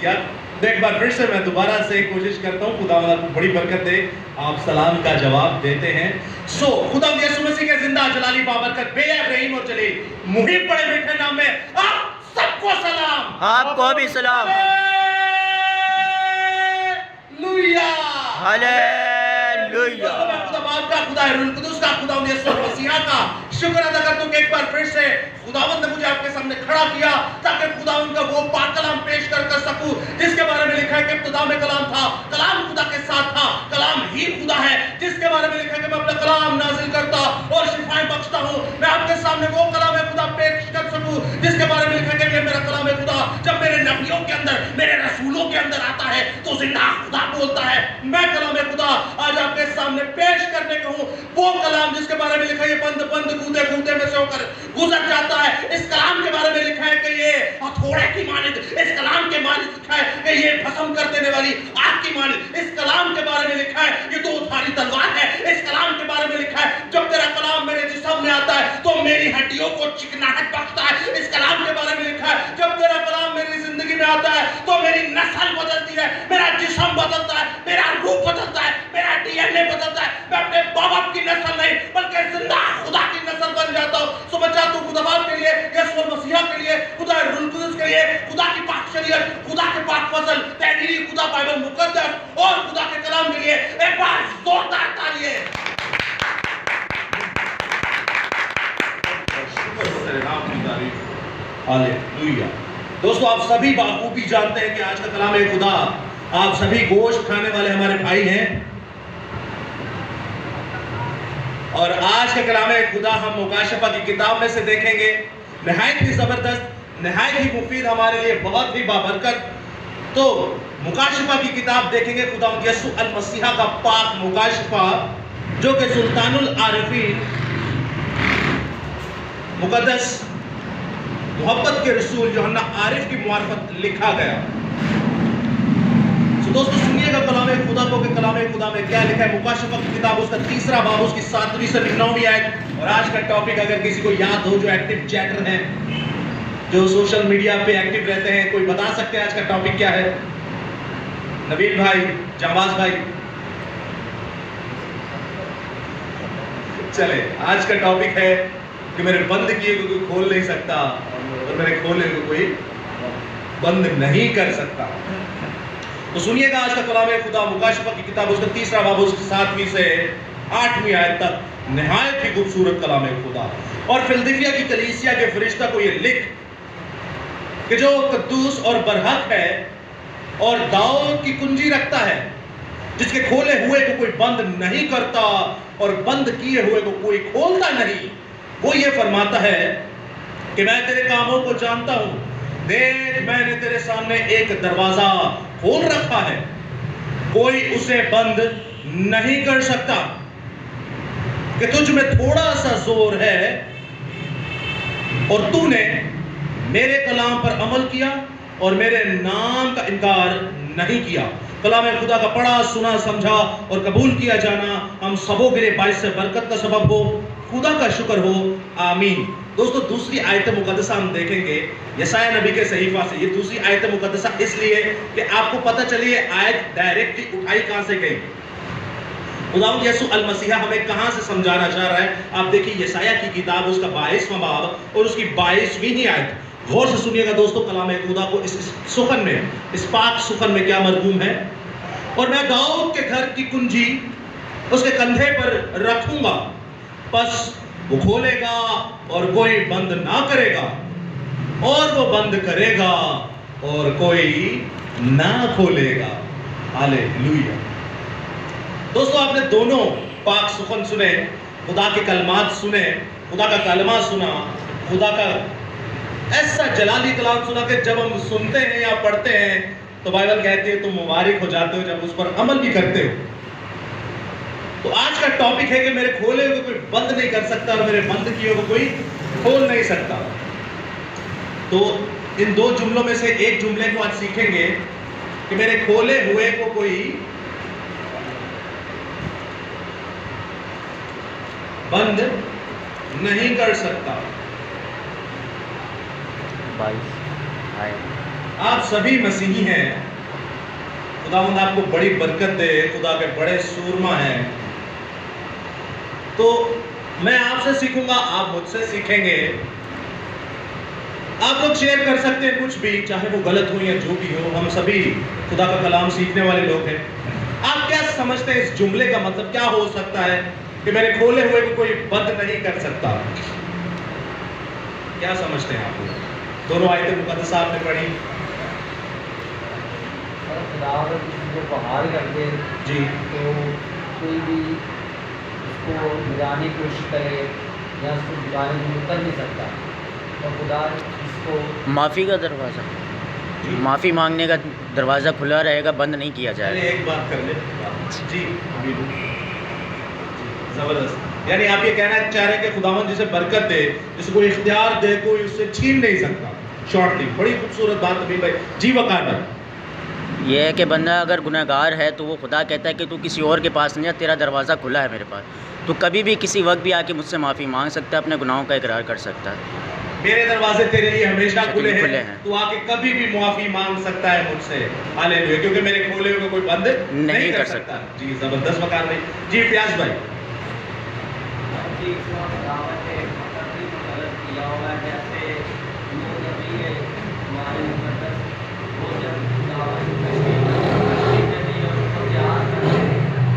خصوصیات. ایک بار پھر سے میں دوبارہ سے کوشش کرتا ہوں, خدا آپ کو بڑی برکت دے. آپ سلام کا جواب دیتے ہیں. خدا یسوع مسیح کے زندہ جلالی بابرکت بے رحیم اور جلیل محب بڑے میٹھے نام میں آپ سب کو سلام. آپ کو بھی سلام. Hallelujah hallelujah. خدا باپ کا, خدا روح القدس کا, خدا یسوع مسیح کا شکر ادا کرتا ہوں کہ ایک بار پھر سے خداوند نے مجھے آپ کے سامنے کھڑا کیا تاکہ خداوند کا وہ پاک کلام پیش کر سکوں جس کے بارے میں لکھا ہے کہ ابتدا میں کلام تھا, کلام خدا کے ساتھ تھا, کلام ہی خدا ہے. جس کے بارے میں لکھا ہے کہ میں اپنا کلام نازل کرتا اور شفائیں بخشتا ہوں. میں آپ کے سامنے وہ کلام خدا پیش کر سکوں جس کے بارے میں لکھا ہے کہ یہ میرا کلام خدا جب میرے نبیوں کے اندر, میرے رسولوں کے اندر آتا ہے تو زندہ خدا بولتا ہے. میں کلام خدا آج آپ کے سامنے پیش کرنے کو ہوں, وہ کلام جس کے بارے میں لکھا ہے یہ بند بند گودے گودے میں سے ہو کر گزر جاتا ہے. اس کلام کے بارے میں لکھا ہے کہ یہ ہتھوڑے کی مانند, اس کلام کے مانند لکھا ہے کہ یہ بھسم کر دینے والی آگ کی مانند. اس کلام کے بارے میں لکھا ہے یہ دو دھاری تلوار ہے. اس کلام کے بارے میں لکھا ہے جب تیرا کلام میرے جسم میں آتا ہے تو میری ہڈیوں کو چکناہٹ بخشتا ہے. اس کلام کے بارے میں لکھا ہے جب تیرا کلام میری زندگی میں آتا ہے تو میری نسل بدلتی ہے, میرا جسم بدلتا ہے, میرا روح بدلتا ہے, میرا ڈی این اے بدلتا ہے. میں اپنے باپ باپ کی نسل نہیں بلکہ زندہ خدا کی نسل بن جاتا ہوں. میں چاہتا ہوں خدا باپ کے لیے, یسوع مسیح کے لیے, خدا روح القدس کے لیے, خدا کی پاک شریعت, خدا کے پاک فضل, تحریری خدا بائبل مقدس اور خدا کے کلام کے لیے ایک بار زوردار تالیاں. شکر ہو تیرے نام کی تعریف. ہاللویا. دوستو آپ سبھی بخوبی جانتے ہیں کہ آج کا کلام خدا, آپ سبھی گوشت کھانے والے ہمارے بھائی ہیں اور آج کا کلام خدا ہم مکاشفہ کی کتاب میں سے دیکھیں گے. نہایت ہی زبردست, نہایت ہی مفید, ہمارے لیے بہت ہی بابرکت. تو مکاشفہ کی کتاب دیکھیں گے, خدا یسوع المسیح کا پاک مکاشفہ جو کہ سلطان العارفین مقدس محبت کے رسول یوحنا عارف کی معرفت لکھا گیا. دوستو سنیے گا کلام خدا کو کہ کلام خدا میں کیا لکھا ہے. مکاشفہ کی کتاب اس کا 3 باب اس کی 7ویں سے 9ویں آیت. اور آج کا ٹاپک اگر کسی کو یاد ہو, جو ایکٹیو چیٹر ہیں, جو سوشل میڈیا پہ ایکٹیو رہتے ہیں, کوئی بتا سکتے ہیں آج کا ٹاپک کیا ہے؟ نبیل بھائی, جہباز بھائی, چلے. آج کا ٹاپک ہے کہ میرے بند کیے کو کوئی کھول نہیں سکتا اور میرے کھولے کو کوئی بند نہیں کر سکتا. تو سنیے گا آج کا کلام خدا مکاشفہ کی کتاب اس کا 3 باب اس کی 7ویں سے 8ویں آیت تک. نہایت ہی خوبصورت کلام خدا. اور فلدلفیا کی کلیسیا کے فرشتہ کو یہ لکھ کہ جو قدوس اور برحق ہے اور داؤد کی کنجی رکھتا ہے, جس کے کھولے ہوئے کو کوئی بند نہیں کرتا اور بند کیے ہوئے کو کوئی کھولتا نہیں, وہ یہ فرماتا ہے کہ میں تیرے کاموں کو جانتا ہوں. دیکھ میں نے تیرے سامنے ایک دروازہ کھول رکھا ہے, کوئی اسے بند نہیں کر سکتا. کہ تجھ میں تھوڑا سا زور ہے اور تو نے میرے کلام پر عمل کیا اور میرے نام کا انکار نہیں کیا. کلام خدا کا پڑھا, سنا, سمجھا اور قبول کیا جانا ہم سبوں کے لیے باعث برکت کا سبب ہو. خدا کا شکر ہو, آمین. دوستو دوسری آیت مقدسہ ہم دیکھیں گے یسایہ نبی کے صحیفہ سے. یہ دوسری آیت مقدسہ اس لیے کہ آپ کو پتہ چلیے آیت ڈائریکٹلی اٹھائی کہاں سے گئی. خداوند یسوع المسیح ہمیں کہاں سے سمجھانا چاہ رہا ہے. آپ دیکھیے یسایہ کی کتاب اس کا 22واں باب اور اس کی 22ویں آیت. غور سے سنیے گا دوستو کلام خدا کو. اس سخن میں, اس پاک سخن میں کیا مرغوم ہے. اور میں داؤد کے گھر کی کنجی اس کے کندھے پر رکھوں گا, پس وہ کھولے گا اور کوئی بند نہ کرے گا, اور وہ بند کرے گا اور کوئی نہ کھولے گا. ہاللویا. دوستو آپ نے دونوں پاک سخن سنے, خدا کے کلمات سنے, خدا کا کلمہ سنا, خدا کا ایسا جلالی کلام سنا کہ جب ہم سنتے ہیں یا پڑھتے ہیں تو بائبل کہتی ہے تم مبارک ہو جاتے ہو جب اس پر عمل بھی کرتے ہو. تو آج کا ٹاپک ہے کہ میرے کھولے ہوئے کوئی بند نہیں کر سکتا اور میرے بند کیے ہوئے کوئی کھول نہیں سکتا. تو ان 2 جملوں میں سے ایک جملے کو آج سیکھیں گے کہ میرے کھولے ہوئے کو کوئی بند نہیں کر سکتا. آپ سبھی مسیحی ہیں، خداوند آپ کو بڑی برکت دے، خدا کے بڑے سورما ہیں. تو میں آپ سے سیکھوں گا، آپ مجھ سے سیکھیں گے. آپ لوگ شیئر کر سکتے ہیں کچھ بھی، چاہے وہ غلط ہو یا جو بھی ہو، ہم سبھی خدا کا کلام سیکھنے والے لوگ ہیں. آپ کیا سمجھتے ہیں اس جملے کا مطلب کیا ہو سکتا ہے کہ میرے کھولے ہوئے کو کوئی بند نہیں کر سکتا؟ کیا سمجھتے ہیں آپ لوگ؟ دونوں آیتیں مقدسہ آپ نے پڑھی. جو بحال کر دے جی تو کوئی بھی اس کو بجانے کی کوشش کرے یا اس کو بجانے میں کر نہیں سکتا، اور خدا اس کو معافی کا دروازہ، جی معافی مانگنے کا دروازہ کھلا رہے گا، بند نہیں کیا جائے چلیے گا. ایک بات کر لیں. جی زبردست. یعنی آپ یہ کہنا چاہ رہے ہیں کہ خداوند جسے برکت دے، جسے کوئی اختیار دے، کوئی اس سے چھین نہیں سکتا. شارٹلی بڑی خوبصورت بات نبی بھائی. جی وقار بھائی. یہ ہے کہ بندہ اگر گناہ گار ہے تو وہ خدا کہتا ہے کہ تو کسی اور کے پاس نہیں جا، تیرا دروازہ کھلا ہے میرے پاس، تو کبھی بھی کسی وقت بھی آ کے مجھ سے معافی مانگ سکتا ہے، اپنے گناہوں کا اقرار کر سکتا ہے. میرے دروازے تیرے لیے ہمیشہ کھلے کھلے ہیں، ہیں. تو آ کے کبھی بھی معافی مانگ سکتا ہے مجھ سے. ہاللیلویا. کیونکہ میرے کھولے ہوئے کو کوئی بند نہیں کر سکتا. جی زبردست وقار بھائی. جی فیاض بھائی. کیا ہوگا جیسے نبی ہے ہمارے مقدس، وہ جب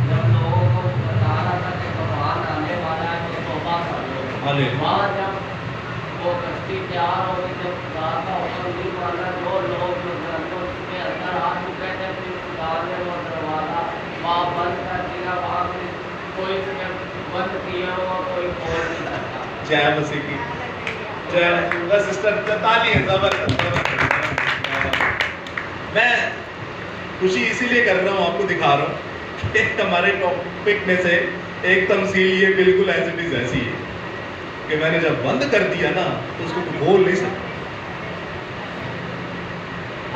جب لوگوں کو بتا رہا تھا کہ طوفان آنے والا ہے تو توبہ کر لو، وہاں جب وہ کشتی تیار ہو گئی، جب خدا کا حکم نہیں مانا، جو لوگ جو گھروں کے اندر آ چکے تھے، پھر خدا نے وہ دروازہ وہاں بند کر دیا، وہاں پہ کوئی بند کیا ہوا کوئی کھول نہیں سکتا. جے مسیح کی جے مسیح. سسٹر تالی ہے. زبردست. میں خوشی اسی لیے کر رہا ہوں، آپ کو دکھا رہا ہوں کہ ہمارے ٹاپک میں سے ایک تمثیل یہ بالکل ایز اٹ از ایسی ہے کہ میں نے جب بند کر دیا نا تو اس کو کھول نہیں سکتا.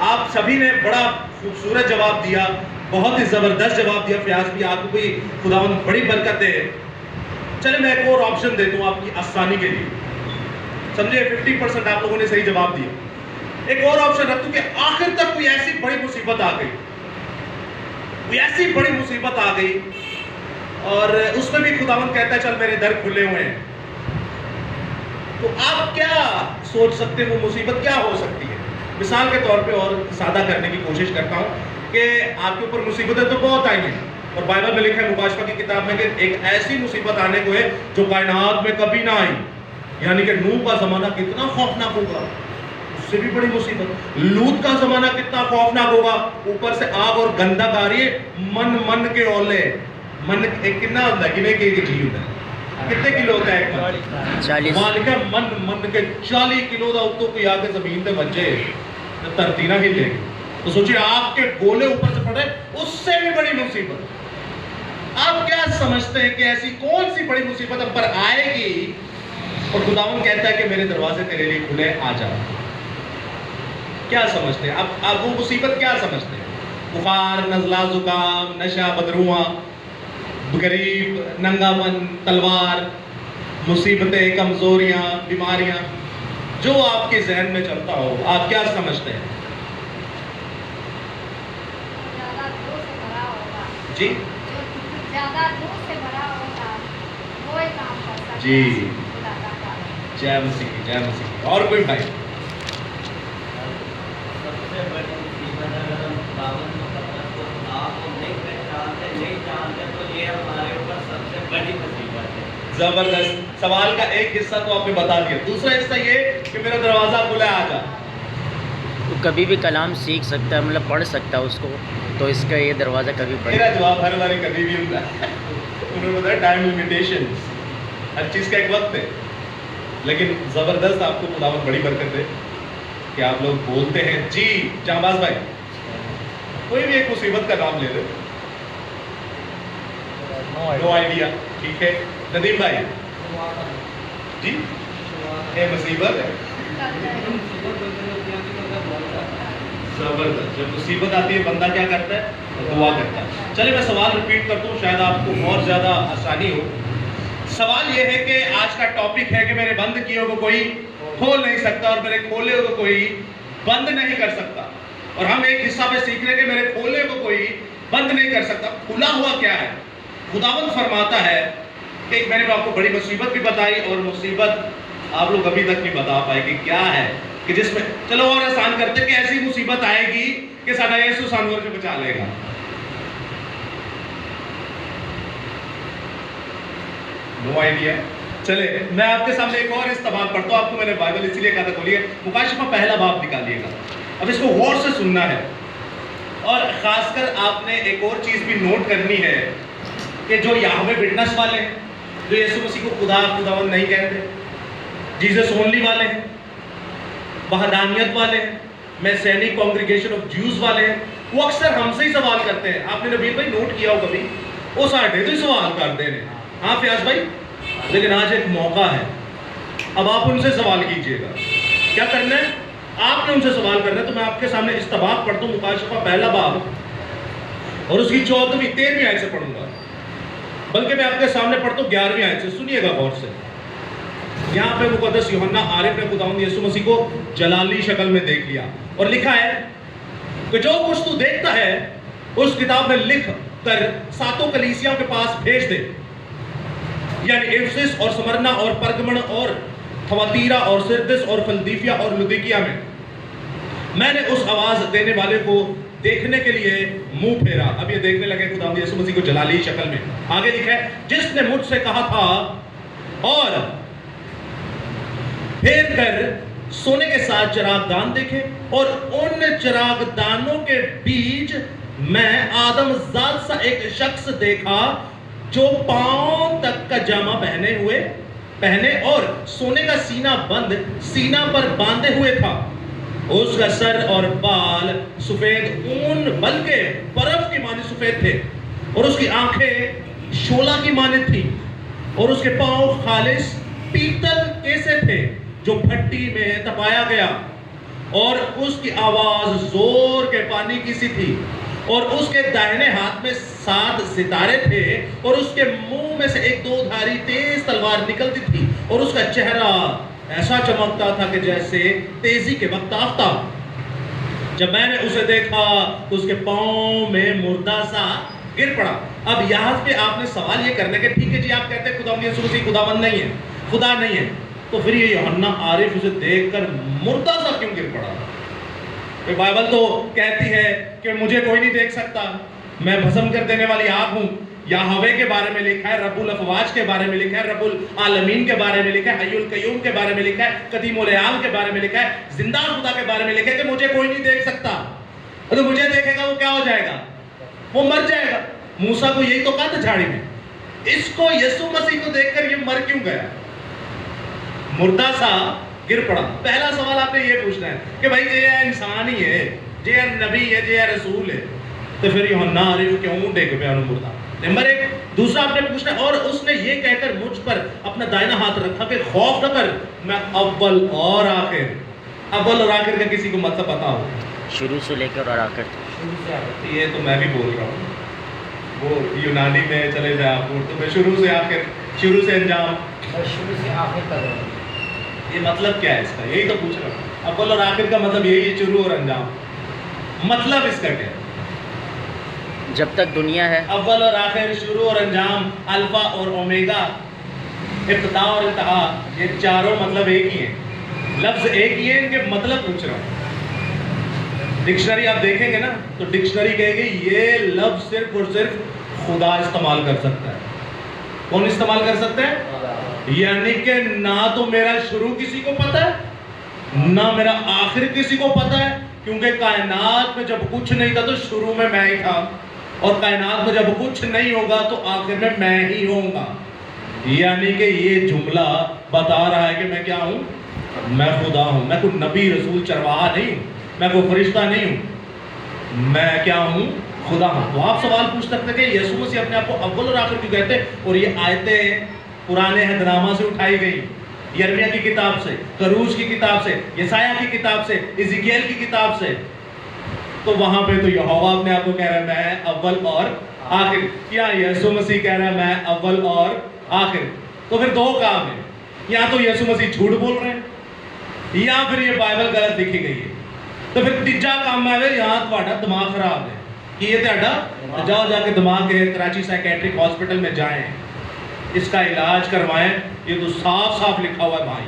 آپ سبھی نے بڑا خوبصورت جواب دیا، بہت ہی زبردست جواب دیا. فیاض بھی آپ کو بھی خداوند بڑی برکت دے. چلے میں ایک اور آپشن دیتا ہوں آپ کی آسانی کے لیے. سمجھے 50% آپ لوگوں نے صحیح جواب دیا. ایک اور آپشن رکھتا ہوں کہ آخر تک کوئی ایسی بڑی مصیبت آ گئی، کوئی ایسی بڑی مصیبت آ گئی اور اس میں بھی خداوند کہتا ہے چل میرے در کھلے ہوئے ہیں. تو آپ کیا سوچ سکتے ہیں وہ مصیبت کیا ہو سکتی ہے؟ مثال کے طور پہ اور سادہ کرنے کی کوشش کرتا ہوں کہ آپ کے اوپر مصیبتیں تو بہت آئی ہیں، اور بائبل میں لکھا ہے مکاشفہ کی کتاب میں کہ ایک ایسی مصیبت آنے کو ہے جو کائنات میں کبھی نہ آئی. یعنی کہ نوح کا زمانہ کتنا خوفناک ہوگا، اس سے بھی بڑی مصیبت. لوط کا زمانہ کتنا خوفناک ہوگا، اوپر سے آگ اور گندک آ رہی ہے. من کے اولے، من ایک کتنا ہوتا ہے، کنے کے جی ہوتا ہے، کتنے کلو ہوتا ہے ایک من؟ 40. وہاں لکھا من کے 40 کلو دا اتو کوئی آگے زمین تے بچے دھرتی نہ ہلے گی. تو سوچئے آگ کے گولے اوپر سے پڑے، اس سے بھی بڑی مصیبت. آپ کیا سمجھتے ہیں کہ ایسی کون سی بڑی مصیبت اب پر آئے گی اور خداوند کہتا ہے کہ میرے دروازے تیرے لیے کھلے، آ جا؟ کیا سمجھتے ہیں اب وہ مصیبت کیا سمجھتے ہیں؟ بخار، نزلہ، زکام، نشہ، بدرواں، غریب، ننگا پن، تلوار، مصیبتیں، کمزوریاں، بیماریاں، جو آپ کے ذہن میں چلتا ہو، آپ کیا سمجھتے ہیں؟ جی جی جے مسیح کی، جے مسیح کی. اور کوئی بھائی؟ سب سے بڑی مصیبت اگر ہم خداوند مقدس کو خدا کو نہیں جانتے تو یہ ہمارے اوپر سب سے بڑی مصیبت ہے. زبردست. سوال کا ایک حصہ تو آپ نے بتا دیا، دوسرا حصہ یہ کہ میرا دروازہ کھلا، آ جا. تو کبھی بھی کلام سیکھ سکتا ہے، مطلب پڑھ سکتا ہے اس کو، تو اس کا یہ دروازہ کبھی میرا جواب ہر باری کبھی بھی ہوتا ہے. انہوں نے بتایا ٹائم لمیٹیشن، ہر چیز کا ایک وقت ہے. لیکن زبردست آپ کو خداوند بڑی برکت ہے کہ آپ لوگ بولتے ہیں. جی جہاں بھائی کوئی بھی ایک مصیبت کا نام لے لو. No idea. ٹھیک ہے. ندیم بھائی جی یہ مصیبت ہے. زبردست. جب مصیبت آتی ہے بندہ کیا کرتا ہے؟ دعا کرتا ہے. چلے میں سوال ریپیٹ کرتا ہوں، شاید آپ کو اور زیادہ آسانی ہو. سوال یہ ہے کہ آج کا ٹاپک ہے کہ میرے بند کیے کو کوئی کھول نہیں سکتا اور میرے کھولے کو کوئی بند نہیں کر سکتا. اور ہم ایک حصہ پہ سیکھ رہے کہ میرے کھولنے کو کوئی بند نہیں کر سکتا. کھلا ہوا کیا ہے؟ خداوند فرماتا ہے کہ میں نے آپ کو بڑی مصیبت بھی بتائی اور مصیبت آپ لوگ ابھی تک نہیں بتا پائے کہ کیا ہے, کہ جس میں چلو اور آسان کرتے کہ ایسی مصیبت آئے گی کہ ساڈا یسوع سانور جو بچا لے گا. No idea. چلے میں آپ کے سامنے ایک اور استعمال پڑھتا ہوں. آپ کو میں نے بائبل اسی لیے کہا تھا کھولیے مکاشفہ پہلا باب نکالیے گا. اب اس کو غور سے سننا ہے, اور خاص کر آپ نے ایک اور چیز بھی نوٹ کرنی ہے کہ جو یہوہ وٹنس والے ہیں, جو یسوع مسیح کو خدا خداوند نہیں کہتے, جیزس اونلی والے ہیں, وحدانیت والے ہیں, میسینک کانگریگیشن آف جیوز والے ہیں, وہ اکثر ہم سے ہی سوال کرتے ہیں. آپ نے نبیل بھائی نوٹ کیا ہو کبھی, وہ ساڈے تو ہی سوال کرتے ہیں. ہاں فیاض بھائی, لیکن آج ایک موقع ہے, اب آپ ان سے سوال کیجئے گا. کیا کرنا ہے؟ آپ نے ان سے سوال کرنا ہے. تو میں آپ کے سامنے استباق پڑھتا ہوں, مکاشفہ پہلا باب, اور اس کی 14ویں 13ویں آیت سے پڑھوں گا, بلکہ میں آپ کے سامنے پڑھتا ہوں 11ویں آیت سے. سنیے گا غور سے. یہاں پہ مقدس یوحنا عارف نے خداوند یسوع مسیح کو جلالی شکل میں دیکھ لیا, اور لکھا ہے کہ جو کچھ تو دیکھتا ہے اس کتاب میں لکھ کر 7 کلیسیاں کے پاس بھیج دے, یعنی افسس اور سمرنا اور پرگمن اور تھواتیرا اور سردس اور فلدیفیا اور لودیکیا میں نے اس آواز دینے والے کو دیکھنے کے لیے منہ پھیرا. اب یہ دیکھنے لگے خداوند یسوع مسیح کو جلالی شکل میں. آگے لکھا ہے جس نے مجھ سے کہا تھا اور پھیر کر سونے کے ساتھ چراغ دان دیکھے, اور ان چراغ دانوں کے بیچ میں آدم ذات سا ایک شخص دیکھا جو پاؤں تک کا جامہ پہنے اور سونے کا سینہ پر باندھے ہوئے تھا. اس کا سر اور بال سفید اون بلکہ برف کی مانند سفید تھے, اور اس کی آنکھیں شعلہ کی مانند تھی, اور اس کے پاؤں خالص پیتل کیسے تھے جو بھٹی میں تپایا گیا, اور اس کی آواز زور کے پانی کی سی تھی, اور اس کے داہنے ہاتھ میں 7 ستارے تھے, اور اس کے منہ میں سے ایک 2 دھاری تیز تلوار نکلتی تھی, اور اس کا چہرہ ایسا چمکتا تھا کہ جیسے تیزی کے وقت آفتاب. جب میں نے اسے دیکھا تو اس کے پاؤں میں مردہ سا گر پڑا. اب یہاں پہ آپ نے سوال یہ کرنے کہ ٹھیک ہے جی آپ کہتے ہیں خداوند یسوع مسیح خداوند نہیں ہے, خدا نہیں ہے, تو پھر یہ یوحنا عارف اسے دیکھ کر مردہ سا کیوں گر پڑا؟ بائبل تو کہتی ہے کہ مجھے کوئی نہیں دیکھ سکتا, میں بھسم کر دینے والی آگ ہوں. یہوہ کے بارے میں لکھا ہے, رب الافواج کے بارے میں لکھا ہے, رب العالمین کے بارے میں لکھا ہے, حی القیوم کے بارے میں لکھا ہے, قدیم الایام کے بارے میں لکھا ہے, زندہ خدا کے بارے میں لکھا ہے کہ مجھے کوئی نہیں دیکھ سکتا. تو مجھے دیکھے گا وہ کیا ہو جائے گا؟ وہ مر جائے گا. موسیٰ کو یہی تو کہا تھا جھاڑی میں. اس کو یسوع مسیح کو دیکھ کر یہ مر کیوں گیا؟ مردہ سا گر پڑا. پہلا سوال آپ نے یہ پوچھنا ہے کہ بھائی یہ انسان ہی ہے, یہ نبی ہے, یہ رسول ہے, تو پھر یوحنا عارف کیوں ڈگ پیا مردہ؟ نمبر 1. دوسرا آپ نے پوچھنا ہے, اور اس نے یہ کہہ کر مجھ پر اپنا دائنا ہاتھ رکھا کہ خوف نہ کر, میں اول اور آخر کا کسی کو مطلب پتا ہو؟ شروع سے لے کر اور آخر. یہ تو میں بھی بول رہا ہوں, وہ یونانی میں چلے جائیں آپ کو, تو میں شروع سے آخر, شروع سے انجام, شروع سے آخر تک. یہ مطلب کیا ہے اس کا؟ یہی تو پوچھ رہا ہوں. اول اور آخر کا مطلب یہی ہے, شروع اور انجام. مطلب اس کا کیا ہے؟ جب تک دنیا ہے, اول اور آخر, شروع اور انجام, الفا اور اومیگا, ابتدا اور انتہا, یہ چاروں مطلب ایک ہی ہیں, لفظ ایک ہی ہے, ان کے مطلب پوچھ رہا ہوں. ڈکشنری آپ دیکھیں گے نا تو ڈکشنری کہے گی یہ لفظ صرف اور صرف خدا استعمال کر سکتا ہے. کون استعمال کر سکتا ہے؟ یعنی کہ نہ تو میرا شروع کسی کو پتا ہے, نہ میرا آخر کسی کو پتا ہے, کیونکہ کائنات میں جب کچھ نہیں تھا تو شروع میں میں ہی تھا, اور کائنات میں جب کچھ نہیں ہوگا تو آخر میں ہی ہوں گا. یعنی کہ یہ جملہ بتا رہا ہے کہ میں کیا ہوں؟ میں خدا ہوں. میں کوئی نبی رسول چرواہا نہیں ہوں, میں کوئی فرشتہ نہیں ہوں, میں کیا ہوں؟ خدا ہوں. تو آپ سوال پوچھ سکتے کہ یسوع مسیح اپنے آپ کو اول اور آخر کیوں کہتے ہیں؟ اور یہ آیتیں پرانے عہد نامہ سے اٹھائی گئی, یرمیہ کی کتاب سے, خروج کی کتاب سے, یسایہ کی کتاب سے, ازیکیل کی کتاب سے. تو وہاں پہ تو یہوہ اپنے آپ کو کہہ رہا ہے میں اول اور آخر, یا یسوع مسیح کہہ رہا ہے میں اول اور آخر. تو پھر 2 کام ہیں, یا تو یسوع مسیح جھوٹ بول رہے ہیں, یا پھر یہ بائبل غلط لکھی گئی ہے. تو پھر تیجا کام ہے یہاں تہاڈا دماغ خراب ہے کہ یہ تہاڈا جاؤ جا کے دماغ کے کراچی سائیکیٹرک ہاسپٹل میں جائیں، اس کا علاج کروائیں. یہ تو صاف صاف لکھا ہوا ہے بھائی،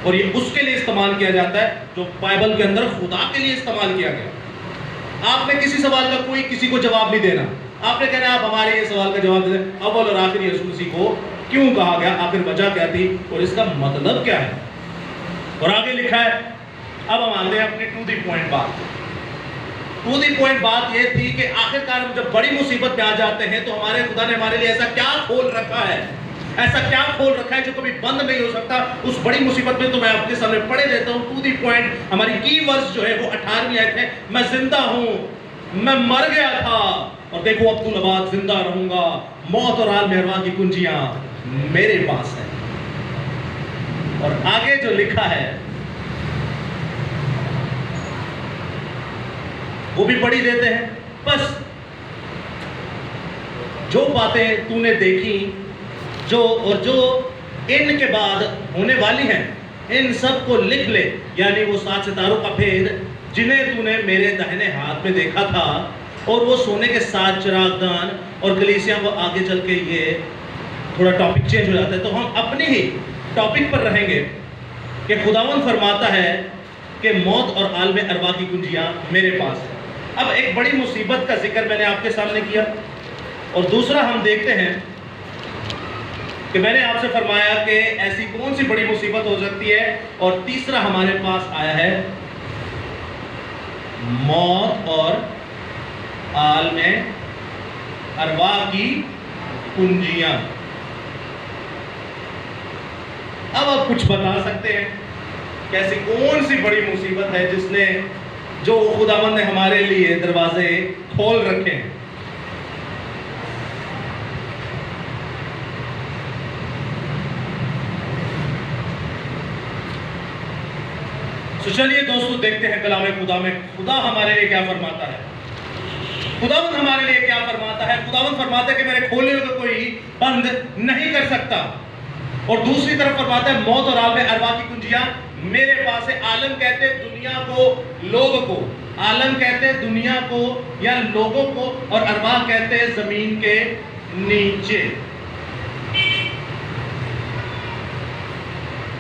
اور یہ اس کے لیے استعمال کیا جاتا ہے جو بائبل کے اندر خدا کے لیے استعمال کیا گیا. آپ نے کسی سوال کا کوئی کسی کو جواب نہیں دینا. آپ نے کہنا آپ ہمارے یہ سوال کا جواب دے دیں اول اور آخر یسوع مسیح کو کیوں کہا گیا، آخر وجہ کیا تھی اور اس کا مطلب کیا ہے. اور آگے لکھا ہے، اب ہم آتے ہیں اپنی ٹو دی پوائنٹ بات. ٹو دی پوائنٹ بات یہ تھی کہ آخرکار ہم جب بڑی مصیبت میں آ جاتے ہیں تو ہمارے خدا نے ہمارے لیے ایسا کیا کھول رکھا ہے، ایسا کیا کھول رکھا ہے جو کبھی بند نہیں ہو سکتا. اس بڑی مصیبت میں تو میں آپ کے سامنے پڑھے دیتا ہوں. ٹو دی پوائنٹ ہماری کی ورس جو ہے وہ 18ویں آیت ہے. میں زندہ ہوں، میں مر گیا تھا اور دیکھو اب تو نبات زندہ رہوں گا، موت اور عالم ارواح کی کنجیاں میرے پاس ہیں. اور آگے جو لکھا ہے وہ بھی پڑھی دیتے ہیں. بس جو باتیں تو نے دیکھی جو ان کے بعد ہونے والی ہیں ان سب کو لکھ لے، یعنی وہ 7 ستاروں کا بھید جنہیں تو نے میرے داہنے ہاتھ میں دیکھا تھا، اور وہ سونے کے 7 چراغدان اور کلیسیاں. وہ آگے چل کے یہ تھوڑا ٹاپک چینج ہو جاتا ہے تو ہم اپنی ہی ٹاپک پر رہیں گے کہ خداوند فرماتا ہے کہ موت اور عالم ارواح کی کنجیاں میرے پاس ہیں. اب ایک بڑی مصیبت کا ذکر میں نے آپ کے سامنے کیا، اور دوسرا ہم دیکھتے ہیں کہ میں نے آپ سے فرمایا کہ ایسی کون سی بڑی مصیبت ہو سکتی ہے، اور تیسرا ہمارے پاس آیا ہے موت اور عالم ارواح کی کنجیاں. اب آپ کچھ بتا سکتے ہیں کہ ایسی کون سی بڑی مصیبت ہے جس نے جو خداوند نے ہمارے لیے دروازے کھول رکھے ہیں. تو چلیے دوستو دیکھتے ہیں کلام خدا میں خدا ہمارے لیے کیا فرماتا ہے. خداوند ہمارے لیے کیا فرماتا ہے. خداوند فرماتا ہے کہ میرے کھولے ہوئے کوئی بند نہیں کر سکتا، اور دوسری طرف فرماتا ہے موت اور عالم ارواح کی کنجیاں میرے پاس ہے. عالم کہتے ہیں دنیا کو، لوگ کو. عالم کہتے ہیں دنیا کو یا لوگوں کو، اور ارواح کہتے ہیں زمین کے نیچے.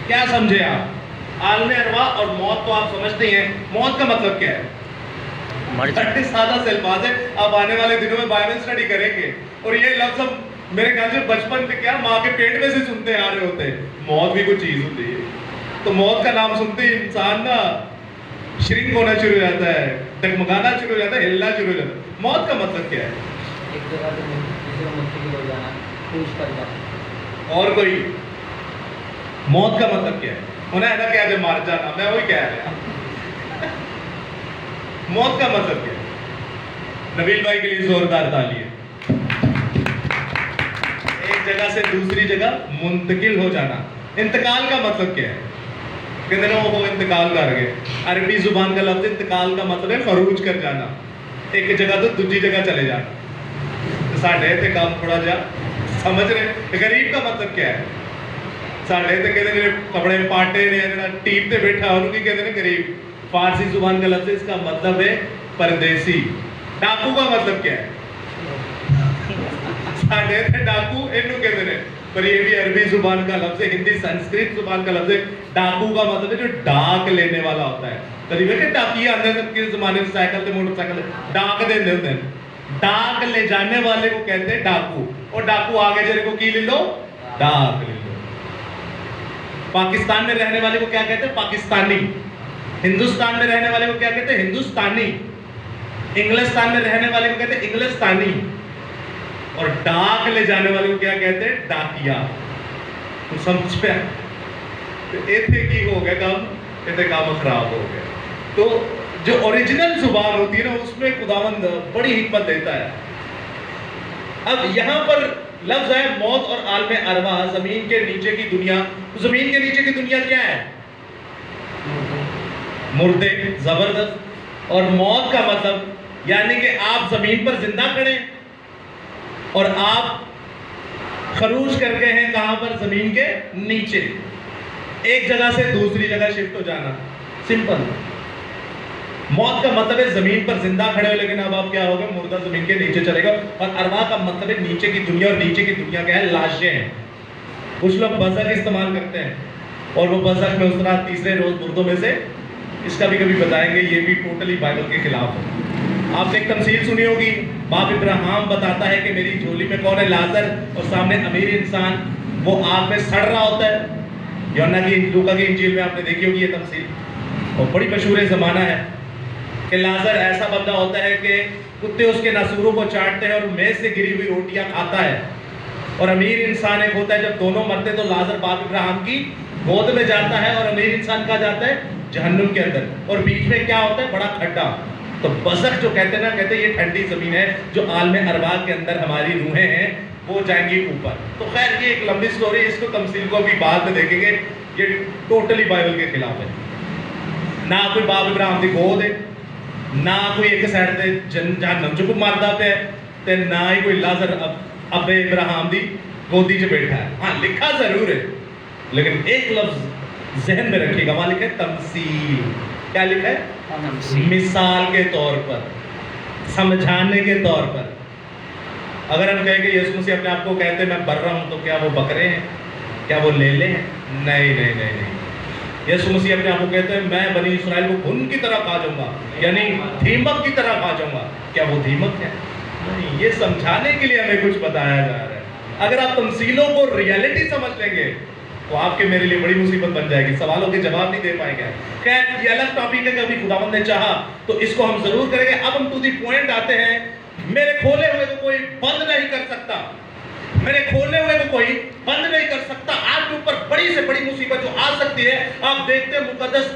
کیا سمجھے آپ؟ عالم ارواح اور موت تو آپ سمجھتے ہیں. موت کا مطلب کیا ہے؟ بڑے سادہ سے الفاظ ہے. آپ آنے والے دنوں میں بائبل اسٹڈی کریں گے اور یہ لفظ ہم میرے خیال سے بچپن میں کیا ماں کے پیٹ میں سے سنتے آ رہے ہوتے ہیں. موت بھی کوئی چیز ہوتی ہے. تو موت کا نام سنتے ہی انسان نا شرنک ہونا شروع ہو جاتا ہے، ڈگمگانا شروع ہو جاتا ہے، ہلنا شروع ہو جاتا ہے. موت کا مطلب کیا ہے؟ ایک جگہ سے دوسرے ملک ہو جانا، خوش کر جانا. اور کوئی موت کا مطلب کیا ہے؟ انہیں ہے نا کہ آج مار جانا، میں وہی کہہ رہا. موت کا مطلب کیا ہے؟ نبیل بھائی کے لیے زوردار تالی ہے. ایک جگہ سے دوسری جگہ منتقل ہو جانا. انتقال کا مطلب کیا ہے؟ کہتے ہیں وہ انتقال کر گئے. عربی زبان کا لفظ انتقال کا مطلب ہے خروج کر جانا، ایک جگہ تو دوسری جگہ چلے جانا. ساڈے تے کام تھوڑا جا سمجھ رہے. غریب کا مطلب کیا ہے؟ ساڈے تے کہتے ہیں کپڑے پاٹے نے جڑا ٹیپ تے بیٹھا انہوں کی کہتے ہیں غریب. فارسی زبان کا لفظ اس کا مطلب ہے پردیسی. ڈاکو کا مطلب کیا ہے؟ ساڈے تے ڈاکو اینو کہتے ہیں، پر یہ بھی عربی زبان کا لفظ ہے، ہندی سنسکرت زبان کا لفظ ہے. ڈاکو کا مطلب ہے جو ڈاک لینے والا ہوتا ہے. کبھی کہ ڈاکیا آندے کے زمانے میں سائیکل تے موٹر سائیکل ڈاک دیندے ہوتے ہیں. ڈاک لے جانے والے کو کہتے ہیں ڈاکو. اور ڈاکو آگے جڑے کو کی لے لو؟ ڈاک لے لو. پاکستان میں رہنے والے کو کیا کہتے ہیں؟ پاکستانی. ہندوستان میں رہنے والے کو کیا کہتے ہیں؟ ہندوستانی. انگلستان میں رہنے والے کو کہتے ہیں انگلستانی. اور ڈاک لے جانے والے کو کیا کہتے ہیں؟ ڈاکیا. تو سمجھ پہ ایتھے کی ہو گیا کام، ایتھے کام خراب ہو گیا. تو جو اوریجنل زبان ہوتی ہے نا اس میں خداوند بڑی حکمت دیتا ہے. اب یہاں پر لفظ ہے موت اور عالم ارواح، زمین کے نیچے کی دنیا. زمین کے نیچے کی دنیا کیا ہے؟ مردے. زبردست. اور موت کا مطلب یعنی کہ آپ زمین پر زندہ کھڑے اور آپ خروج کر گئے ہیں کہاں پر؟ زمین کے نیچے. ایک جگہ سے دوسری جگہ شفٹ ہو جانا. سمپل. موت کا مطلب ہے زمین پر زندہ کھڑے ہو، لیکن اب آپ کیا ہوگا؟ مردہ زمین کے نیچے چلے گا. اور ارواح کا مطلب ہے نیچے کی دنیا، اور نیچے کی دنیا کیا ہے؟ لاشیں ہیں. کچھ لوگ بزخ استعمال کرتے ہیں، اور وہ بزخ میں اس طرح تیسرے روز مردوں میں سے، اس کا بھی کبھی بتائیں گے، یہ بھی ٹوٹلی بائبل کے خلاف ہے. آپ نے ایک تمثیل سنی ہوگی، باپ ابراہیم بتاتا ہے کہ میری جھولی میں کون ہے؟ لازر، اور سامنے امیر انسان وہ آگ میں سڑ رہا ہوتا ہے. یوحنا کی لوکا کی انجیل میں آپ نے دیکھی ہوگی یہ تمثیل، اور بڑی مشہور زمانہ ہے کہ لازر ایسا بندہ ہوتا ہے کہ کتے اس کے ناسوروں کو چاٹتے ہیں اور میز سے گری ہوئی روٹیاں کھاتا ہے. اور امیر انسان ایک ہوتا ہے، جب دونوں مرتے تو لازر باپ ابراہیم کی گود میں جاتا ہے، اور امیر انسان کہاں جاتا ہے؟ جہنم کے اندر. اور بیچ میں کیا ہوتا ہے؟ بڑا کھڈا. تو بزخ جو کہتے ہیں نا، کہتے ہیں یہ ٹھنڈی زمین ہے جو عالم ارواح کے اندر ہماری روحیں ہیں وہ جائیں گی اوپر. تو خیر یہ ایک لمبی سٹوری، اس کو تمثیل کو بھی بعد میں دیکھیں گے. یہ ٹوٹلی بائبل کے خلاف ہے. نہ کوئی باپ ابراہیم کی گود ہے، نہ کوئی ایک سائڈ تے جہنم جو کو ماردا پہ تے نہ ہی کوئی لازر اب ابراہیم دی گودی چ بیٹھا ہے. ہاں لکھا ضرور ہے، لیکن ایک لفظ ذہن میں رکھیے گا، وہاں لکھا ہے تمثیل. کیا لکھا ہے؟ مثال کے طور پر، سمجھانے کے طور پر. اگر ہم کہیں کہ یسوع مسیح اپنے آپ کو کہتے ہیں میں بر رہا ہوں، تو کیا وہ بکرے ہیں؟ کیا وہ لیلے ہیں؟ نہیں نہیں نہیں نہیں. یسوع مسیح اپنے آپ کو کہتے ہیں میں بنی اسرائیل کو گھن کی طرح کھا جاؤں گا، یعنی دیمک کی طرح کھا جاؤں گا. کیا وہ دیمک ہے؟ نہیں. یہ سمجھانے کے لیے ہمیں کچھ بتایا جا رہا ہے. اگر آپ تمثیلوں کو ریئلٹی سمجھ لیں گے تو آپ کے میرے لیے بڑی مصیبت بن جائے گی، سوالوں کے جواب نہیں دے پائیں گے. خیر یہ الگ ٹاپک ہے، کبھی خداوند نے چاہا تو اس کو ہم ضرور کریں گے. اب ہم ٹو دی پوائنٹ آتے ہیں. میرے کھولے ہوئے کو کوئی بند نہیں کر سکتا، میرے کھولے ہوئے کو کوئی بند نہیں کر سکتا. آپ کے اوپر بڑی سے بڑی مصیبت جو آ سکتی ہے، آپ دیکھتے ہیں مقدس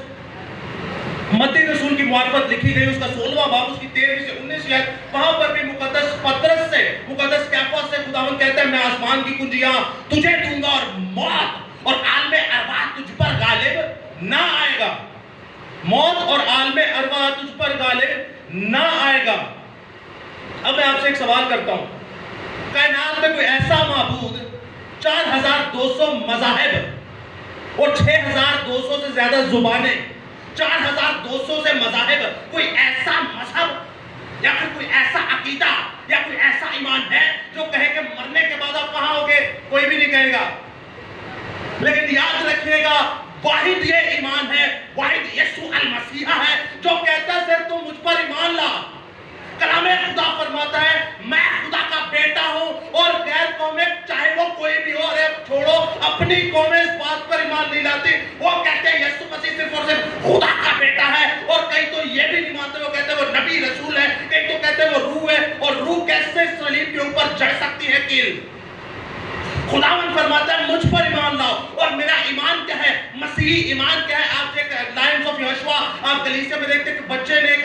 متی رسول کی معرفت لکھی گئی، اس کا 16واں باب، اس کی 13 سے 19 آیت، وہاں پر بھی مقدس پطرس سے، مقدس کیفا سے خداوند کہتا ہے میں آسمان کی کنجیاں تجھے دوں گا، اور موت اور عالم ارواح تجھ پر غالب نہ آئے گا. موت اور عالم ارواح تجھ پر غالب نہ آئے گا. اب میں آپ سے ایک سوال کرتا ہوں، کائنات میں کوئی ایسا معبود، 4200 مذاہب اور 6200 سے زیادہ زبانیں، 4200 سے مذاہب، کوئی ایسا مذہب یا پھر کوئی ایسا عقیدہ یا کوئی ایسا ایمان ہے جو کہے کہ مرنے کے بعد آپ کہاں ہوگے؟ کوئی بھی نہیں کہے گا. لیکن یاد رکھیے گا، واحد یہ ایمان ہے، واحد یسوع المسیح ہے جو کہتا ہے صرف تو مجھ پر ایمان لا. کلام خدا فرماتا ہے میں خدا کا بیٹا ہوں، اور غیر قومیں چاہے وہ کوئی بھی ہو، ارے چھوڑو اپنی قومیں اس بات پر ایمان نہیں لاتی. وہ کہتے ہیں یسوع مسیح صرف اور صرف خدا کا بیٹا ہے، اور کئی تو یہ بھی نہیں مانتے، وہ کہتے ہیں وہ نبی رسول ہے، کئی تو کہتے ہیں وہ روح ہے، اور روح کیسے صلیب کے اوپر چڑھ سکتی ہے کیل. خداوند فرماتا ہے مجھ پر ایمان لاؤ. اور میرا ایمان کیا ہے؟ مسیحی ایمان کیا ہے؟ آپ ایک لائنز آف یہوشوا آپ کلیسیا میں دیکھتے کہ بچے نے ایک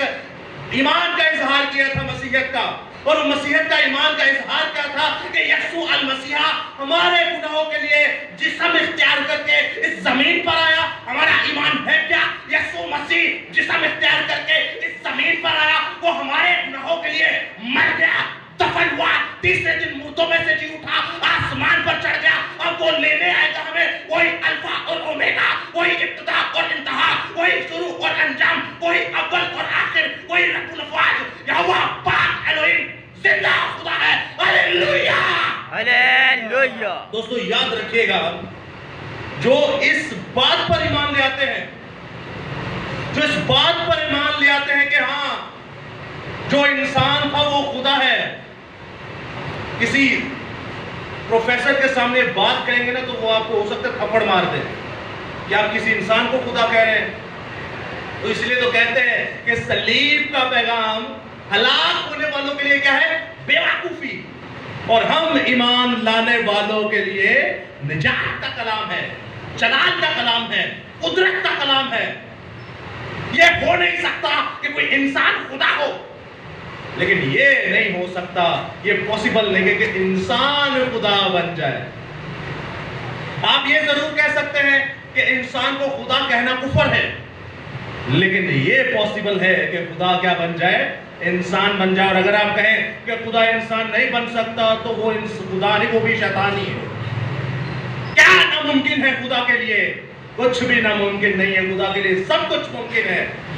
ایمان کا اظہار کیا تھا مسیحیت کا، اور مسیحیت کا ایمان کا اظہار کیا تھا کہ یسوع المسیح ہمارے گناہوں کے لیے جسم اختیار کر کے اس زمین پر آیا. ہمارا ایمان ہے کیا؟ یسوع مسیح جسم اختیار کر کے اس زمین پر آیا، وہ ہمارے گناہوں کے لیے مر گیا، دفن ہوا، تیسرے دن مردوں میں سے جی اٹھا، آسمان پر چڑھ گیا. اب وہ لینے آئے گا ہمیں، وہی الفا اور اومیگا، وہی ابتدا اور انتہا، وہی شروع اور انجام، وہی اول اور آخر، وہی رب الافواج، یہوہ پاک الوہیم زندہ خدا ہے. ہلیلویا ہلیلویا. دوستو یاد رکھیے گا، جو اس بات پر ایمان لے آتے ہیں، جو اس بات پر ایمان لے آتے ہیں کہ ہاں جو انسان تھا وہ خدا ہے. کسی پروفیسر کے سامنے بات کریں گے نا تو وہ آپ کو ہو سکتا ہے تھپڑ مار دے کہ آپ کسی انسان کو خدا کہہ رہے ہیں. تو اس لیے تو کہتے ہیں کہ صلیب کا پیغام ہلاک ہونے والوں کے لیے کیا ہے؟ بے وقوفی، اور ہم ایمان لانے والوں کے لیے نجات کا کلام ہے، جلال کا کلام ہے، قدرت کا کلام ہے. یہ ہو نہیں سکتا کہ کوئی انسان خدا ہو، لیکن یہ نہیں ہو سکتا، یہ پاسبل نہیں ہے کہ انسان خدا بن جائے. آپ یہ ضرور کہہ سکتے ہیں کہ انسان کو خدا کہنا کفر ہے، لیکن یہ پاسبل ہے کہ خدا کیا بن جائے؟ انسان بن جائے. اور اگر آپ کہیں کہ خدا انسان نہیں بن سکتا تو وہ خدا نہیں، وہ بھی شیطانی ہے. کیا ناممکن ہے خدا کے لیے؟ کچھ بھی ناممکن نہیں ہے. خدا کے لیے سب کچھ ممکن ہے.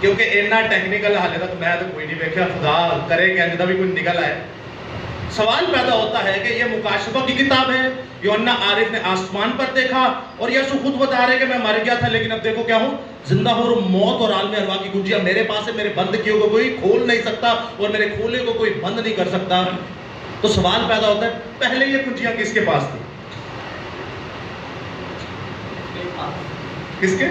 کیونکہ اینا ٹیکنیکل حالے تک میں تو کوئی نہیں دیکھا، خدا کرے کہ انجدہ بھی کوئی نکل آئے۔ سوال پیدا ہوتا ہے کہ یہ مکاشفہ کی کتاب ہے، یوحنا عارف نے آسمان پر دیکھا اور یسوع خود بتا رہے کہ میں مر گیا تھا لیکن اب دیکھو کیا ہوں، زندہ ہوں اور موت اور عالم ارواح کی کنجیاں میرے پاس ہے، میرے بند کیے کو کوئی کھول نہیں سکتا اور میرے کھولے کو کوئی بند نہیں کر سکتا۔ تو سوال پیدا ہوتا ہے پہلے یہ کنجیاں کس کے پاس تھی؟ کس کے؟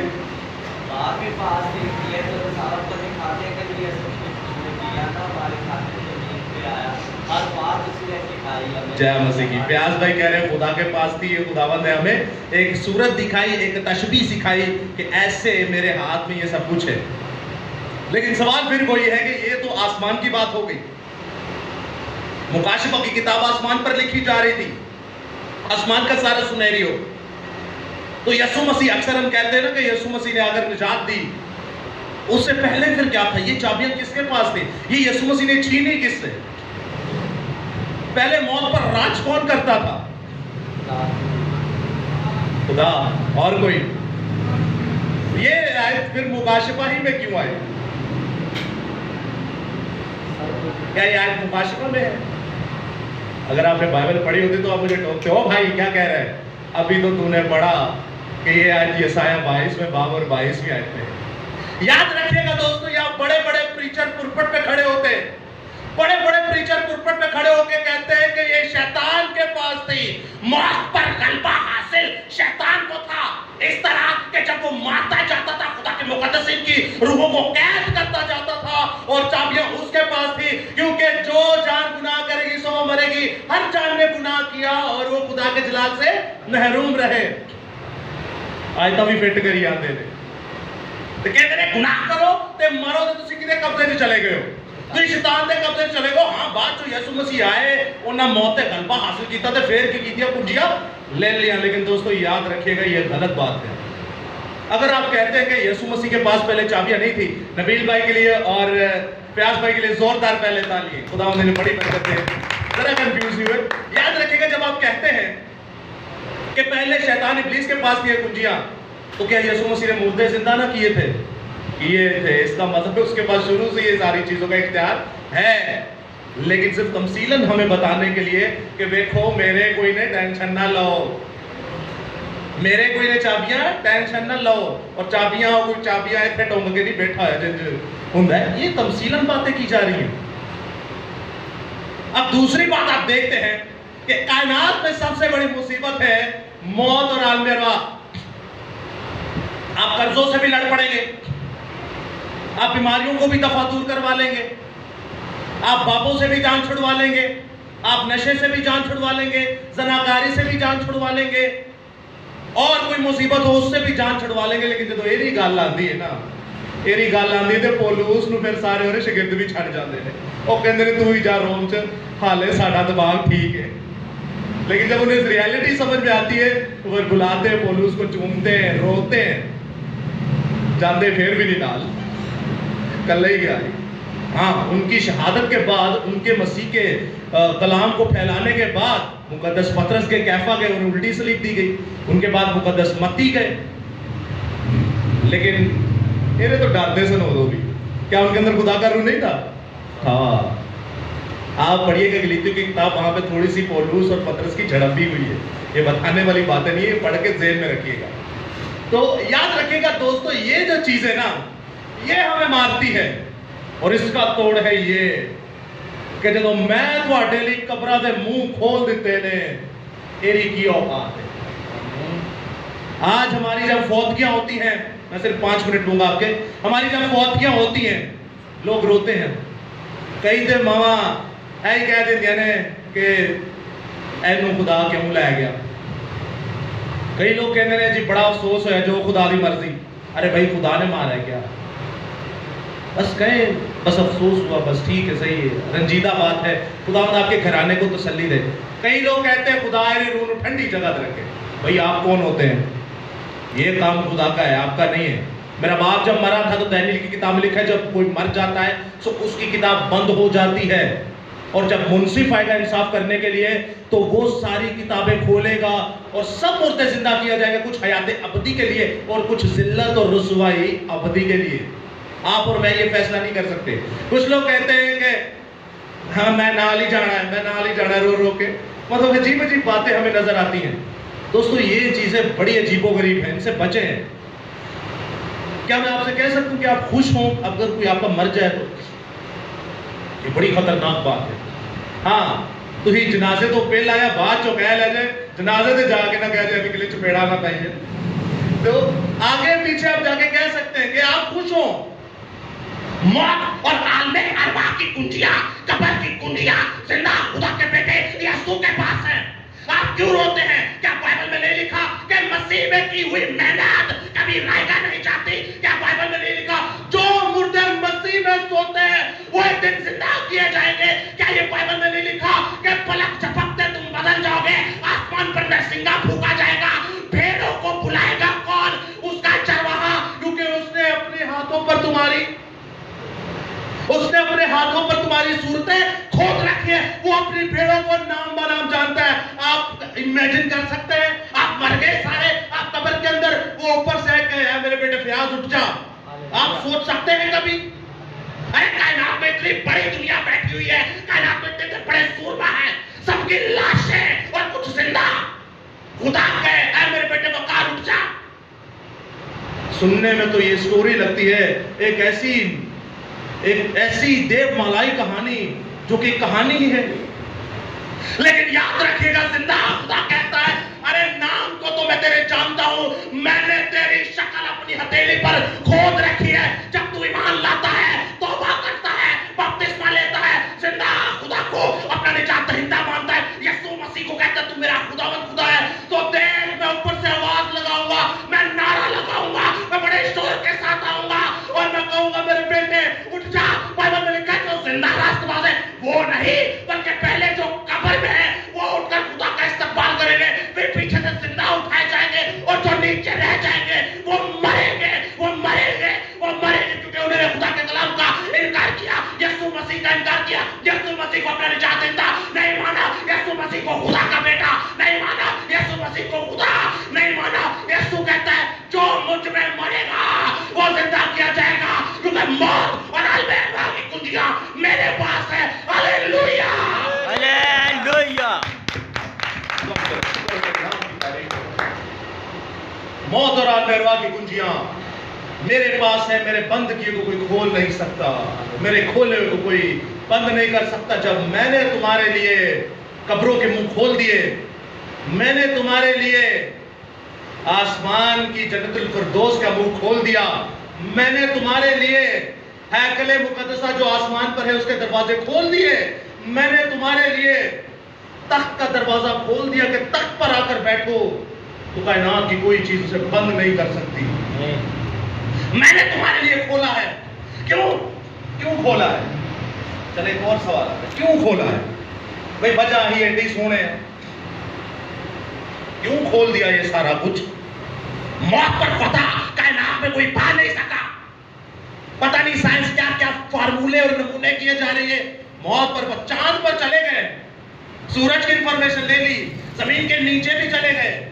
باپ کے پاس یہ تو رسالت کو دکھاتے کہ یہ سب کچھ اس نے کیا تھا، ہمارے کھاتے سے زمین پہ آیا، ہر بات اس نے سکھائی ہمیں۔ جے مسیح کی پیاس بھائی کہہ رہے ہیں خدا کے پاس تھی، یہ خداوند نے ہمیں ایک صورت دکھائی، ایک تشبیہ سکھائی کہ ایسے میرے ہاتھ میں یہ سب کچھ ہے۔ لیکن سوال پھر وہی ہے کہ یہ تو آسمان کی بات ہو گئی، مکاشفہ کی کتاب آسمان پر لکھی جا رہی تھی، آسمان کا سارا سنہری ہو، تو یسوع مسیح اکثر ہم کہتے ہیں نا کہ یسوع مسیح نے اگر نجات دی، اس سے پہلے پھر کیا تھا؟ یہ چابیاں کس کے پاس تھی؟ یہ یسوع مسیح نے چھینی کس سے؟ پہلے موت پر راج کون کرتا تھا؟ خدا، اور کوئی؟ یہ آیت پھر مکاشفہ ہی میں کیوں آئی؟ کیا یہ آیت مکاشفہ میں ہے؟ اگر آپ نے بائبل پڑھی ہوتی تو آپ مجھے ٹوکتے ہو بھائی کیا کہہ رہے ہیں، ابھی تو نے پڑھا کہ یہ آیت یسایہ 22 میں 22 اور 22 آیت میں۔ یاد رکھیے گا دوستو، یہاں بڑے بڑے پریچر پرپٹ پہ کھڑے ہوتے ہیں، بڑے بڑے پریچر پرپٹ پہ کھڑے ہو کے کہتے ہیں کہ یہ شیطان کے پاس تھی، موت پر غلبہ حاصل شیطان کو تھا، اس طرح کہ جب وہ مارتا جاتا تھا خدا کے مقدسین کی روحوں کو قید کرتا جاتا تھا اور چابیاں اس کے پاس تھی، کیونکہ جو جان گناہ کرے گی سو وہ مرے گی، ہر جان نے گناہ کیا اور وہ خدا کے جلال سے محروم رہے۔ آیتاں بھی فٹ کری آتے تھے تو کہتے ہیں گناہ کرو تے مرو تے تسی کدے قبضے سے چلے گئے ہو، تو شیطان دے قبضے سے چلے گئے ہو۔ ہاں بات جو یسوع مسیح آئے انہاں موت تے غلبہ حاصل کیتا تے پھر کی کیتیا کنجیاں لے لیا، لیکن دوستو یاد رکھیے گا یہ غلط بات ہے۔ اگر آپ کہتے ہیں کہ یسوع مسیح کے پاس پہلے چابیاں نہیں تھی، نبیل بھائی کے لیے اور پیاس بھائی کے لیے زوردار پہلے تالیاں، خدا انہوں نے بڑی برکت ہے، ذرا کنفیوز ہوئے۔ یاد رکھیے گا جب آپ کہتے ہیں کہ پہلے شیطان ابلیس کے پاس تھی کنجیاں، تو کیا یسوع مسیح نے مردے زندہ نہ کیے تھے؟ کیے تھے، اس کا مطلب اس کے پاس شروع سے یہ ساری چیزوں کا اختیار ہے، لیکن صرف تمثیلاً ہمیں بتانے کے لیے کہ دیکھو میرے کوئی نے ٹینشن نہ لو، میرے کوئی نے چابیاں ٹینشن نہ لو، اور چابیاں کوئی چابیاں اتنے ٹونگ کے نہیں بیٹھا ہے جن ہوں ہے، یہ تمثیلاً باتیں کی جا رہی ہیں۔ اب دوسری بات آپ دیکھتے ہیں کہ کائنات میں سب سے بڑی مصیبت ہے موت اور عالم ارواح۔ آپ قرضوں سے بھی لڑ پڑیں گے، آپ بیماریوں کو بھی دفع دور کروا لیں گے، آپ باپوں سے بھی جان چھڑوا لیں گے، آپ نشے سے بھی جان چھڑوا لیں گے، زناکاری سے بھی جان چھڑوا لیں گے، اور کوئی مصیبت ہو اس سے بھی جان چھڑوا لیں گے، لیکن جب ایری گل آندی ہے نا، ایری گل آندی ہے تے پولوس نو پھر سارے اور شاگرد بھی چھڑ جاندے نے، وہ کہندے نے تو ہی جا روم چ، حالے ساڈا دماغ ٹھیک ہے۔ لیکن جب انہیں ریالٹی سمجھ میں آتی ہے تو وہ بلاتے ہیں پولوس کو، چومتے ہیں، روتے ہیں، جاندے پھر بھی نہیں ڈال کل ہی گیا۔ ہاں ان کی شہادت کے بعد، ان کے مسیح کے کلام کو پھیلانے کے بعد مقدس پطرس کے کیفا گئے، انہیں الٹی سلیب دی گئی، ان کے بعد مقدس متی گئے، لیکن انہیں تو ڈرتے سن وہ بھی، کیا ان کے اندر خدا کا روح نہیں تھا؟ ہاں آپ پڑھیے گا گلیتیوں کی کتاب، وہاں پہ تھوڑی سی پولوس اور پطرس کی جھڑپ بھی ہوئی ہے، یہ بتانے والی باتیں نہیں ہے، پڑھ کے ذہن میں رکھیے گا۔ تو یاد رکھیے گا دوستو، یہ جو چیز ہے نا یہ ہمیں مارتی ہے، اور اس کا توڑ ہے یہ کہ جب میں تواڈے لئی قبراں دے منہ کھول دیتے نے، ایری کی اوقات ہے۔ آج ہماری جب فوتگیاں ہوتی ہیں، میں صرف 5 منٹ لوں گا آپ کے، ہماری جب فوتگیاں ہوتی ہیں لوگ روتے ہیں، کئی دے ماما ایہی کہہ دیندے نے کہ اینو خدا کیوں لے گیا، کئی لوگ کہتے ہیں جی بڑا افسوس ہوا جو خدا دی مرضی، ارے بھائی خدا نے مارا ہے کیا، بس کہیں بس افسوس ہوا، بس ٹھیک ہے، صحیح ہے، رنجیدہ بات ہے، خدا آپ کے گھرانے کو تسلی دے۔ کئی لوگ کہتے ہیں خدا ایری روح نو ٹھنڈی جگہ رکھے، بھائی آپ کون ہوتے ہیں، یہ کام خدا کا ہے، آپ کا نہیں ہے۔ میرا باپ جب مرا تھا تو دانیل کی کتاب میں لکھا ہے جب کوئی مر جاتا ہے تو اس کی کتاب بند ہو جاتی ہے، اور جب منصف آئے گا انصاف کرنے کے لیے تو وہ ساری کتابیں کھولے گا اور سب مردے زندہ کیا جائے گا، کچھ حیات ابدی کے لیے اور کچھ ذلت اور رسوائی ابدی کے لیے۔ آپ اور میں یہ فیصلہ نہیں کر سکتے. کچھ لوگ کہتے ہیں کہ ہاں میں نال ہی جانا ہے, میں نال ہی جانا ہے, رو رو کے. مطلب عجیب عجیب باتیں ہمیں نظر آتی ہیں. دوستو یہ چیزیں بڑی عجیب و غریب ہیں, ان سے بچیں ہیں. کیا میں آپ سے کہہ سکتا ہوں کہ آپ خوش ہوں اگر کوئی آپ کا مر جائے تو؟ یہ بڑی خطرناک بات ہے. ہاں تھی جنازے تو پہل آیا بعد چو کہہ لے جائے, جنازے تے جا کے نہ کہہ جائے کہ چپیڑا نہ پائیے. تو آگے پیچھے آپ جا کے کہہ سکتے ہیں کہ آپ خوش ہوں. موت اور عالم ارواح کی کنجیاں, قبر کی کنجیاں زندہ خدا کے بیٹے یسوع کے پاس ہیں. آپ کیوں روتے ہیں؟ کیا بائبل میں نہیں لکھا کہ مسیح میں کی ہوئی محنت کبھی رائگاں نہیں جاتی؟ کیا بائبل میں نہیں لکھا جو مردے مسیح میں سوتے ہیں وہ ایک دن زندہ کیے جائیں گے؟ کیا یہ بائبل میں نہیں لکھا کہ پلک جھپکتے تم بدل جاؤ گے, آسمان پر نرسنگا پھونکا جائے گا, بھیڑوں کو بلائے گا کون؟ اس کا چرواہا, کیونکہ اس نے اپنے ہاتھوں پر تمہاری صورتیں کھود رکھی ہے. وہ اپنی بھیڑوں کو نام بنام جانتا ہے. آپ امیجن کر سکتے ہیں آپ مر گئے سارے, آپ قبر کے اندر, وہ اوپر سے کہے اے میرے بیٹے فیاض اٹھ جا. آپ سوچ سکتے ہیں کبھی؟ ارے کائنات میں اتنی بڑی دنیا بیٹھی ہوئی ہے, کائنات میں اتنے بڑے سورما ہیں, سب کی لاشیں اور کچھ زندہ. خدا کہے اے میرے بیٹے کو کار اٹھ جا. سننے میں تو یہ سٹوری لگتی ہے ایک ایسی دیو مالائی کہانی جو کہ کہانی ہی ہے. لیکن یاد رکھیے گا زندہ خدا کہتا ہے ارے نام کو تو میں تیرے جانتا ہوں, میں نے تیری شکل اپنی ہتھیلی پر کھود رکھی ہے. جب تو ایمان لاتا ہے, توبہ کرتا ہے, بپتسمہ لیتا ہے, زندہ خدا کو اپنا نجات دہندہ مانتا ہے, یسوع مسیح کو کہتا ہے تو میرا خداوند خدا ہے, تو دیکھ میں اوپر سے آواز لگاؤں گا, میں نعرہ لگاؤں گا, میں بڑے شور کے ساتھ آؤں گا اور میں کہوں گا میرے بیٹے اٹھ جا. بائبل میں لکھا ہے جو زندہ راست باز ہے وہ نہیں, بلکہ پہلے جو قبر میں ہے وہ اٹھ کر خدا کا استقبال کریں گے, پھر پیچھے سے زندہ اٹھائے جائیں گے, اور جو نیچے رہ جائیں گے وہ مریں گے, وہ مریں گے, وہ مریں گے, کیونکہ انہوں نے خدا کے کلام کا انکار کیا, یسوع مسیح کا انکار کیا, یسوع مسیح کو اپنا نجات دہندہ نہیں مانا, یسوع مسیح کو خدا کا بیٹا نہیں مانا, یسوع مسیح کو خدا نہیں مانا. یسوع کہتا ہے جو مجھ میں مرے گا وہ زندہ کیا جائے گا, کیونکہ موت اور عالم ارواح کی کنجیاں میرے پاس ہے. ہاللیلویہ, ہاللیلویہ. موت اور عالم ارواح کی کنجیاں میرے پاس ہے, میرے بند کیے کو کوئی کھول نہیں سکتا, میرے کھولے کو کوئی بند نہیں کر سکتا. جب میں نے تمہارے لیے قبروں کے منہ کھول دیے, میں نے تمہارے لیے آسمان کی جنت الفردوس کا منہ کھول دیا, میں نے تمہارے لیے ہیکل مقدسہ جو آسمان پر ہے اس کے دروازے کھول دیے, میں نے تمہارے لیے تخت کا دروازہ کھول دیا کہ تخت پر آ کر بیٹھو, تو کائنات کی کوئی چیز اسے بند نہیں کر سکتی. میں نے تمہارے لیے کھولا ہے. کیوں کھولا ہے؟ چلے ایک اور سوال ہے, کیوں کھولا ہے؟ بھئی وجہ ہی ایڈی سونے ہیں, کیوں کھول دیا یہ سارا کچھ؟ موت پر فتح کائنات میں کوئی پا نہیں سکا. پتہ نہیں سائنس کیا کیا فارمولے اور نمونے کیے جا رہے ہیں. موت پر چاند پر چلے گئے, سورج کی انفارمیشن لے لی, زمین کے نیچے بھی چلے گئے,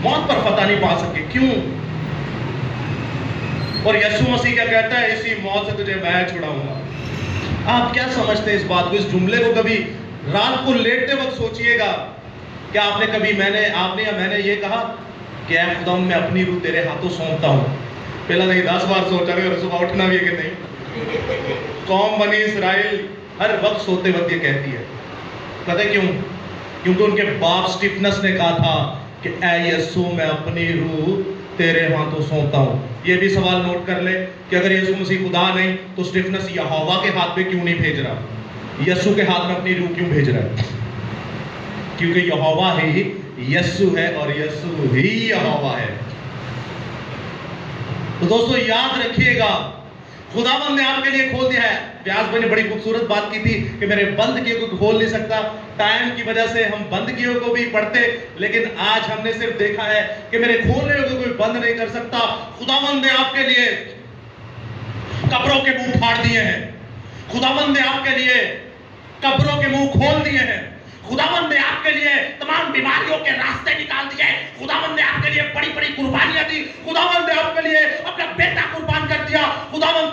موت پر فتح نہیں پا سکے. کیوں؟ اور یسوع مسیح کیا کہتا ہے, اسی موت سے تجھے میں چھڑاؤں گا. آپ کیا سمجھتے ہیں اس بات کو؟ اس جملے کو کبھی رات کو لیٹتے وقت سوچئے گا. کیا آپ نے کبھی آپ نے یا میں نے یہ کہا کہ اے خدا میں اپنی روح تیرے ہاتھوں سونپتا ہوں؟ پہلا نہیں 10 بار سوچا گے, اور صبح اٹھنا بھی ہے کہ نہیں. قوم بنی اسرائیل ہر وقت سوتے وقت یہ کہتی ہے. پتہ کیوں؟ کیونکہ ان کے باپ سٹیفنس نے کہا تھا کہ اے یسوع میں اپنی روح تیرے ہاتھوں سونپتا ہوں. یہ بھی سوال نوٹ کر لے کہ اگر یسوع مسیح خدا نہیں تو سٹیفنس یہوہ کے ہاتھ پہ کیوں نہیں بھیج رہا؟ یسوع کے ہاتھ میں اپنی روح کیوں بھیج رہا ہے؟ کیونکہ یہوہ ہی یسوع ہے اور یسوع ہی یہوہ ہے. تو دوستو یاد رکھیے گا, خداوند نے آپ کے لیے کھول دیا ہے. پیاس بھائی نے بڑی خوبصورت بات کی تھی کہ میرے بند کیے کو کھول نہیں سکتا. ٹائم کی وجہ سے ہم بند کیے کو بھی پڑھتے, لیکن آج ہم نے صرف دیکھا ہے کہ میرے کھولنے کو کوئی بند نہیں کر سکتا. خداوند نے آپ کے لیے قبروں کے منہ پھاڑ دیے ہیں, خداوند نے آپ کے لیے قبروں کے منہ کھول دیے ہیں, خداوند نے آپ کے لیے تمام بیماریوں کے راستے نکال دیے, خداوند نے آپ کے لیے بڑی بڑی قربانیاں دی, خداوند نے آپ کے لیے اپنا بیٹا قربان کر دیا. خداوند